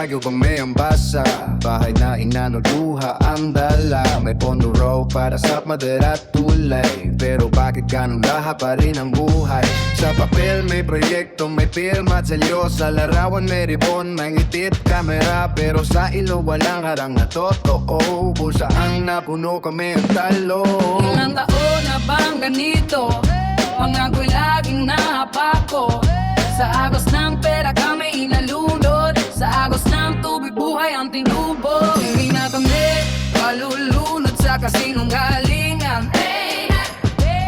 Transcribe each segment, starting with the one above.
Baguio bang may ambasa, bahay na inanuluha ang dala. May pondo raw para sa madera at tulay, pero bakit ganun lahat pa rin ang buhay? Sa papel may proyekto, may pirma at seryosa. Larawan may ribon, may ngitit, kamera, pero sa ilo walang harang na totoo. Kung saan napuno kami ang talo. Ilang taon na bang ganito? Mga ako'y laging napako. Sa agos ng pera kami inalunod, sa agos ng tubig buhay ang tinubo. Hindi na kami palulunod sa kasinungalingan.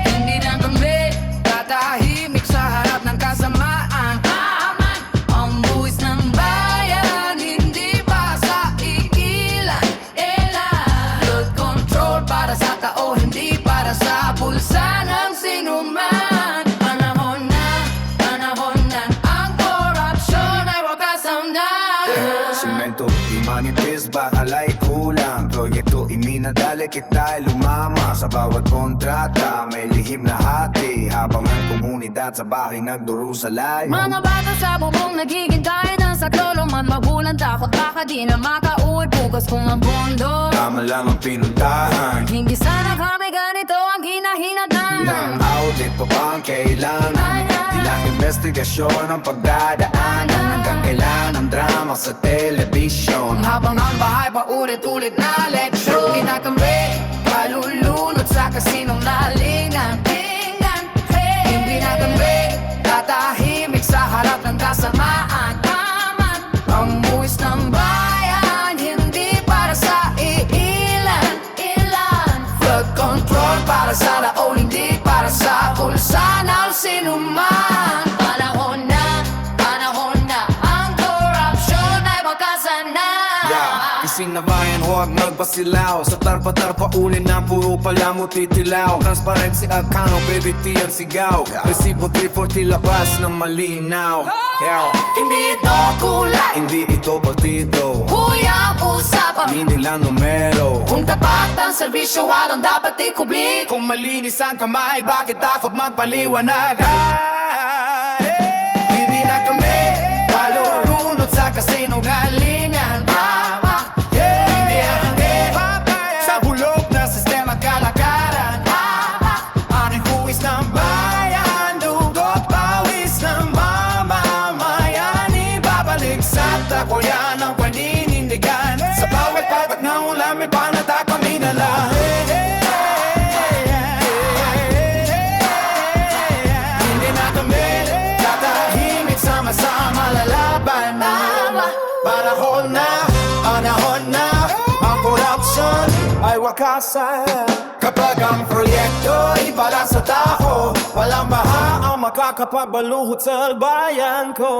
Hindi na kami tatahimik sa harap ng kasamaan. Ang buwis ng bayan hindi pa sa iilan. Blood control para sa tao, hindi para sa pulsa ng sinuman. Semento, di manipis, bakalay kulang. Proyekto iminadali, kita'y lumama. Sa bawat kontrata, may lihim na hati. Habang ang komunidad sa bahay nagdurusalay. Mga bata sa bubong nagiging gaya ng saklolo. Man magulang takot baka di na makauwi bukas kung ang bondo. Tama lang ang pinuntahan. Hindi sana kami ganito ang hinahinatan. Ilang audit pa ba ang kailangan? Ilang investigasyon ang pagdadaanan. Hanggang kailan ang drama sa telebisyon. Habang ang bahay pa ulit-ulit na leksyon. Hindi na kami palulunod sa kasinungalingan. Hindi na kami tatahimik sa harap ng kasamaan. Ang buwis ng bayan hindi para sa iilan. Flood control para sa laon, hindi para sa pulsa ng sinuman. Panahon na ang korupsyon ay bakasan na. Ising na bayan, huwag magpasilaw. Sa tarpa-tarpa ulin na puro pala mo titilaw. Transparency at kano, BBT ang sigaw. Resibo 340 labas ng malinaw. Hindi ito kulay, Hindi ito partido, kuya usapan. hindi lang numero. Kung tapat ang serbisyo, walang dapat ikubli. Kung malinis ang kamay, bakit takot magpaliwanag? Hindi na kami palulunod sa kasinungalingan. Hindi hangge sa bulok na sistema kalakaran. Ang huwis ng bayan, dugot pawis ng mamamayan. Ibabalik sa takoyan ng paninindigan. Sa bawat patak ng ulan may panata kami nala. Hindi na kami tatahimik, sama-sama lalaban. Panahon na ang korupsyon ay wakasan. Kapag ang proyekto ay para sa tao, walang baha ang makakapagbaluhot sa bayan ko.